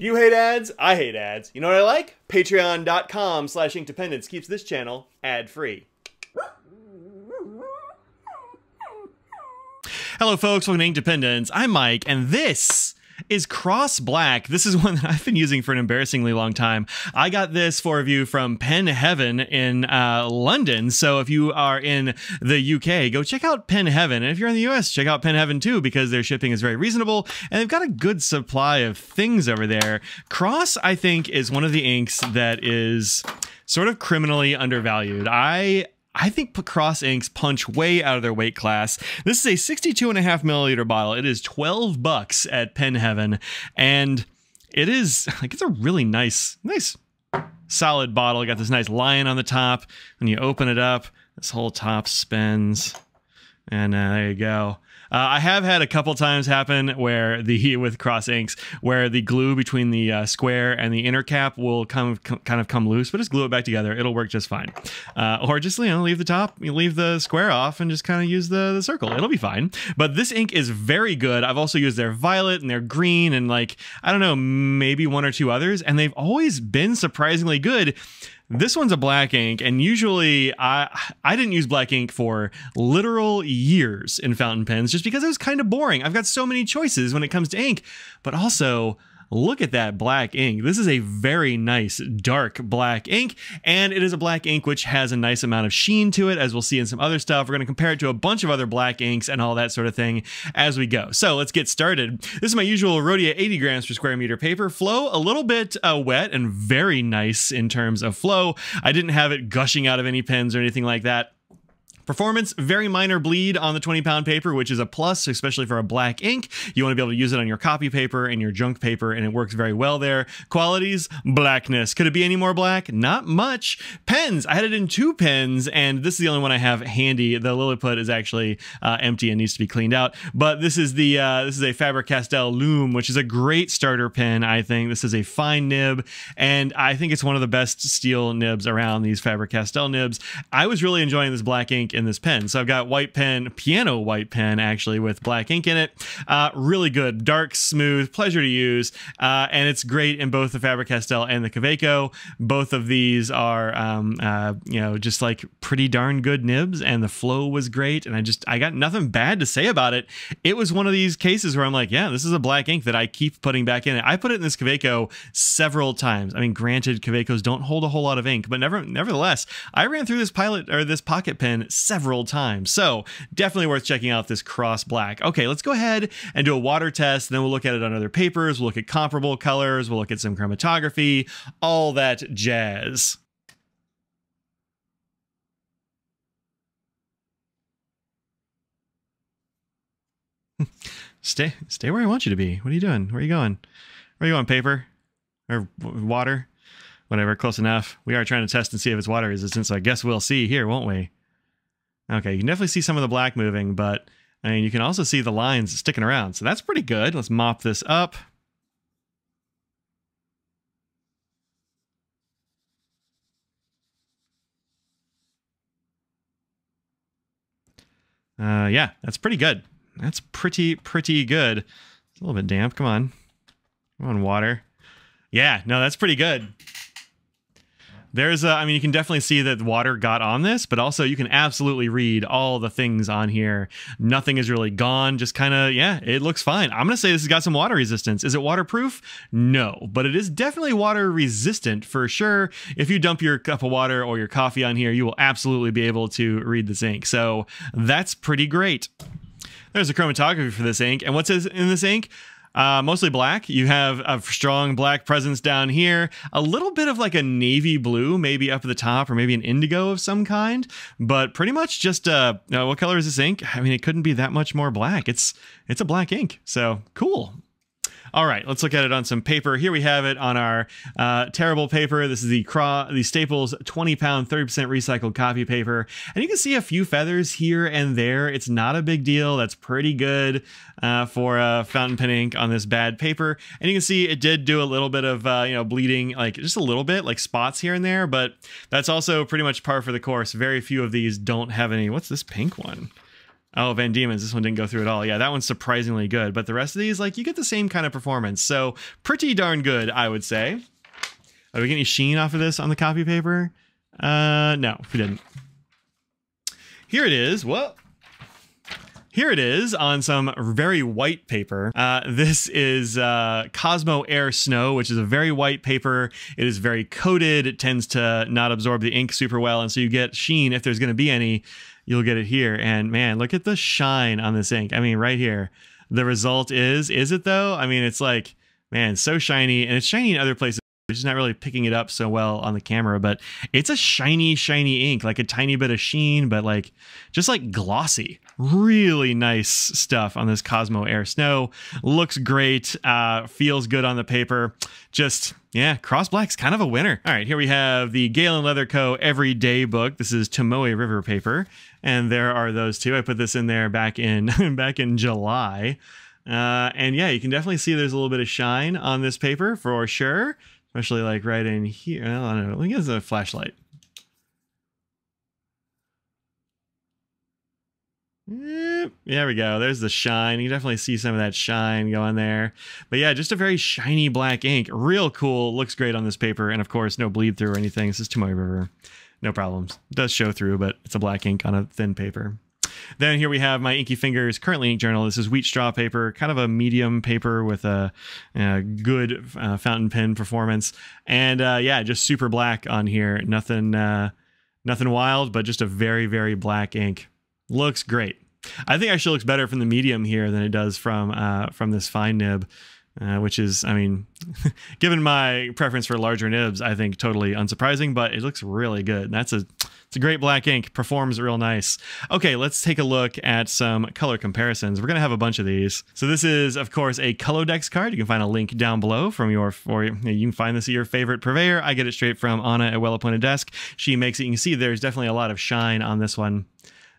You hate ads? I hate ads. You know what I like? Patreon.com/inkdependence keeps this channel ad-free. Hello folks, welcome to Inkdependence. I'm Mike, and this is Cross Black. This is one that I've been using for an embarrassingly long time. I got this for review from Pen Heaven in London, so if you are in the UK, go check out Pen Heaven, and if you're in the US, check out Pen Heaven too, because their shipping is very reasonable, and they've got a good supply of things over there. Cross, I think, is one of the inks that is sort of criminally undervalued. I think Cross inks punch way out of their weight class. This is a 62.5 milliliter bottle. It is $12 at Pen Heaven, and it is like, it's a really nice solid bottle. Got this nice lion on the top. When you open it up, this whole top spins, and there you go. I have had a couple times happen where with Cross inks, where the glue between the square and the inner cap will kind of come loose, but just glue it back together. It'll work just fine. Or just, leave the top, leave the square off and just kind of use the circle. It'll be fine. But this ink is very good. I've also used their violet and their green and I don't know, maybe one or two others, and they've always been surprisingly good. This one's a black ink, and usually I didn't use black ink for literal years in fountain pens just because it was kind of boring. I've got so many choices when it comes to ink, but also look at that black ink. This is a very nice dark black ink, and it is a black ink which has a nice amount of sheen to it, as we'll see in some other stuff. We're going to compare it to a bunch of other black inks and all that sort of thing as we go. So let's get started. This is my usual Rhodia 80 grams per square meter paper. Flow, a little bit wet and very nice in terms of flow. I didn't have it gushing out of any pens or anything like that. Performance, very minor bleed on the 20-pound paper, which is a plus, especially for a black ink. You want to be able to use it on your copy paper and your junk paper, and it works very well there. Qualities, blackness. Could it be any more black? Not much. Pens, I had it in 2 pens, and this is the only one I have handy. The Lilliput is actually empty and needs to be cleaned out. But this is a Faber-Castell Lume, which is a great starter pen, I think. This is a fine nib, and I think it's one of the best steel nibs around, these Faber-Castell nibs. I was really enjoying this black ink in this pen. So I've got white pen, piano white pen actually, with black ink in it. Really good, dark, smooth, pleasure to use, and it's great in both the Faber-Castell and the Kaweco. Both of these are just pretty darn good nibs, and the flow was great, and I got nothing bad to say about it. It was one of these cases where I'm like, yeah, this is a black ink that I keep putting back in it. I put it in this Kaweco several times. I mean, granted, Kawecos don't hold a whole lot of ink, but nevertheless, I ran through this this pocket pen several times. So definitely worth checking out this Cross Black. Okay, let's go ahead and do a water test, and then we'll look at it on other papers. We'll look at comparable colors. We'll look at some chromatography, all that jazz. Stay where I want you to be. What are you doing? Where are you going? Where are you going, paper? Or water? Whatever, close enough. We are trying to test and see if it's water resistant, so I guess we'll see here, won't we? Okay, you can definitely see some of the black moving, but I mean, you can also see the lines sticking around, so that's pretty good. Let's mop this up. Yeah, that's pretty good. That's pretty good. It's a little bit damp. Come on. Come on, water. Yeah, no, that's pretty good. There's I mean, you can definitely see that water got on this, but also you can absolutely read all the things on here. Nothing is really gone, just kind of, yeah, it looks fine. I'm going to say this has got some water resistance. Is it waterproof? No, but it is definitely water resistant for sure. If you dump your cup of water or your coffee on here, you will absolutely be able to read this ink. So that's pretty great. There's a chromatography for this ink, and what's in this ink? Mostly black. You have a strong black presence down here, a little bit of like a navy blue, maybe up at the top, or maybe an indigo of some kind, but pretty much just what color is this ink? I mean, it couldn't be that much more black. It's a black ink, so cool. All right, let's look at it on some paper. Here we have it on our terrible paper. This is the Staples 20-pound, 30% recycled copy paper. And you can see a few feathers here and there. It's not a big deal. That's pretty good for fountain pen ink on this bad paper. And you can see it did do a little bit of bleeding, like just a little bit, like spots here and there. But that's also pretty much par for the course. Very few of these don't have any. What's this pink one? Oh, Van Diemen's. This one didn't go through at all. Yeah, that one's surprisingly good. But the rest of these, like, you get the same kind of performance. So pretty darn good, I would say. Are we getting any sheen off of this on the copy paper? No, we didn't. Here it is. Whoa. Here it is on some very white paper. This is Cosmo Air Snow, which is a very white paper. It is very coated. It tends to not absorb the ink super well, and so you get sheen. If there's going to be any, you'll get it here. And man, look at the shine on this ink. I mean, right here. The result is it though? I mean, it's like, man, so shiny, and it's shiny in other places. It's just not really picking it up so well on the camera, but it's a shiny, shiny ink, like a tiny bit of sheen, but like just like glossy. Really nice stuff on this Cosmo Air Snow. Looks great, feels good on the paper. Just, yeah, Cross Black's kind of a winner. All right, here we have the Galen Leather Co. Everyday book. This is Tomoe River paper, and there are those two. I put this in there back in July. And yeah, you can definitely see there's a little bit of shine on this paper for sure. Especially like right in here. I don't know. Let me get a flashlight. Yep, there we go. There's the shine. You can definitely see some of that shine going there. But yeah, just a very shiny black ink. Real cool. Looks great on this paper. And of course, no bleed through or anything. This is Tomoe River. No problems. It does show through, but it's a black ink on a thin paper. Then here we have my Inky Fingers Currently Ink Journal. This is wheat straw paper, kind of a medium paper with a good fountain pen performance. And yeah, just super black on here. Nothing wild, but just a very, very black ink. Looks great. I think actually looks better from the medium here than it does from this fine nib. Which is, I mean, given my preference for larger nibs, I think totally unsurprising, but it looks really good. It's a great black ink, performs real nice. Okay, let's take a look at some color comparisons. We're gonna have a bunch of these. So this is, of course, a Colodex card. You can find a link down below from you can find this at your favorite purveyor. I get it straight from Anna at Well Appointed Desk. She makes it. You can see there's definitely a lot of shine on this one.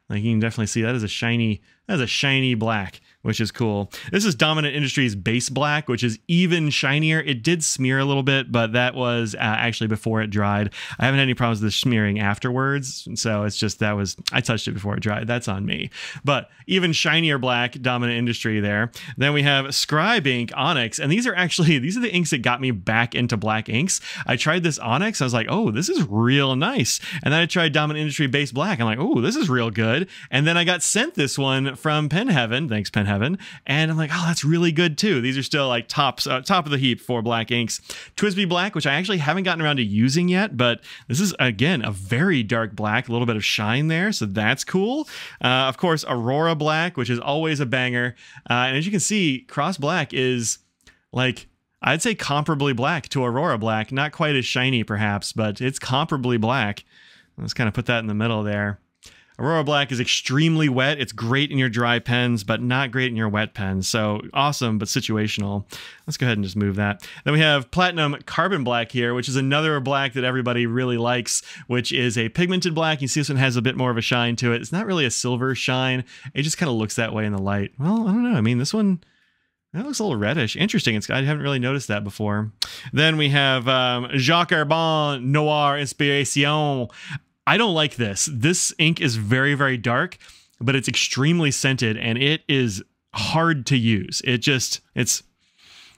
Like you can definitely see that is a shiny black, which is cool. This is Dominant Industries Base Black, which is even shinier. It did smear a little bit, but that was actually before it dried. I haven't had any problems with the smearing afterwards, so it's just I touched it before it dried. That's on me. But even shinier black, Dominant Industry there. Then we have Scribe Ink Onyx, and these are the inks that got me back into black inks. I tried this Onyx. I was like, oh, this is real nice. And then I tried Dominant Industry Base Black. I'm like, oh, this is real good. And then I got sent this one from Pen Heaven. Thanks, Pen Heaven. And I'm like, oh, that's really good too. These are still like top of the heap for black inks. Twisby Black, which I actually haven't gotten around to using yet, but this is, again, a very dark black, a little bit of shine there, so that's cool. Of course, Aurora Black, which is always a banger. And as you can see, Cross Black is like, I'd say comparably black to Aurora Black. Not quite as shiny, perhaps, but it's comparably black. Let's kind of put that in the middle there. Aurora Black is extremely wet. It's great in your dry pens, but not great in your wet pens. So awesome, but situational. Let's go ahead and just move that. Then we have Platinum Carbon Black here, which is another black that everybody really likes, which is a pigmented black. You see this one has a bit more of a shine to it. It's not really a silver shine. It just kind of looks that way in the light. Well, I don't know. I mean, this one, that looks a little reddish. Interesting. I haven't really noticed that before. Then we have Jacques Herbin Noir Inspiration. I don't like this. This ink is very, very dark, but it's extremely scented and it is hard to use.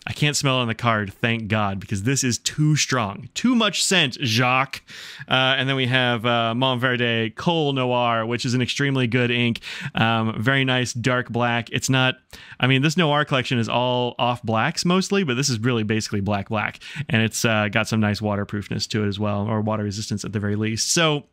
I can't smell it on the card, thank God, because this is too strong. Too much scent, Jacques. And then we have Montverde Col Noir, which is an extremely good ink. Very nice dark black. It's not, I mean, this Noir collection is all off blacks mostly, but this is really basically black. And it's got some nice waterproofness to it as well, or water resistance at the very least. So,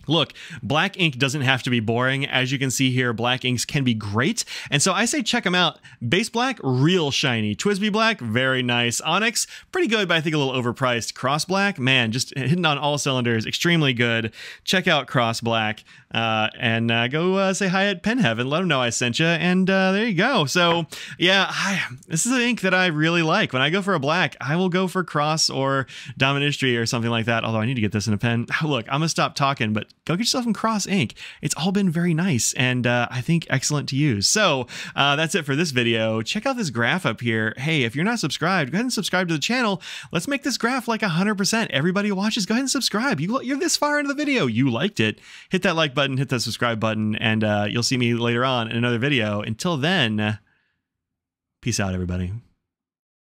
look, black ink doesn't have to be boring. As you can see here, black inks can be great. And so I say check them out. Base Black, real shiny. Twisby Black, very nice. Onyx, pretty good, but I think a little overpriced. Cross Black, man, just hitting on all cylinders. Extremely good. Check out Cross Black and go say hi at Pen Heaven. Let them know I sent you. And there you go. So yeah, this is an ink that I really like. When I go for a black, I will go for Cross or Dominant Industry or something like that. Although I need to get this in a pen. Look, I'm going to stop talking, but go get yourself some Cross ink. It's all been very nice and I think excellent to use. So that's it for this video. Check out this graph up here. Hey, if you're not subscribed, go ahead and subscribe to the channel. Let's make this graph like 100%. Everybody who watches, go ahead and subscribe. You're this far into the video. You liked it. Hit that like button, hit that subscribe button, and you'll see me later on in another video. Until then, peace out, everybody.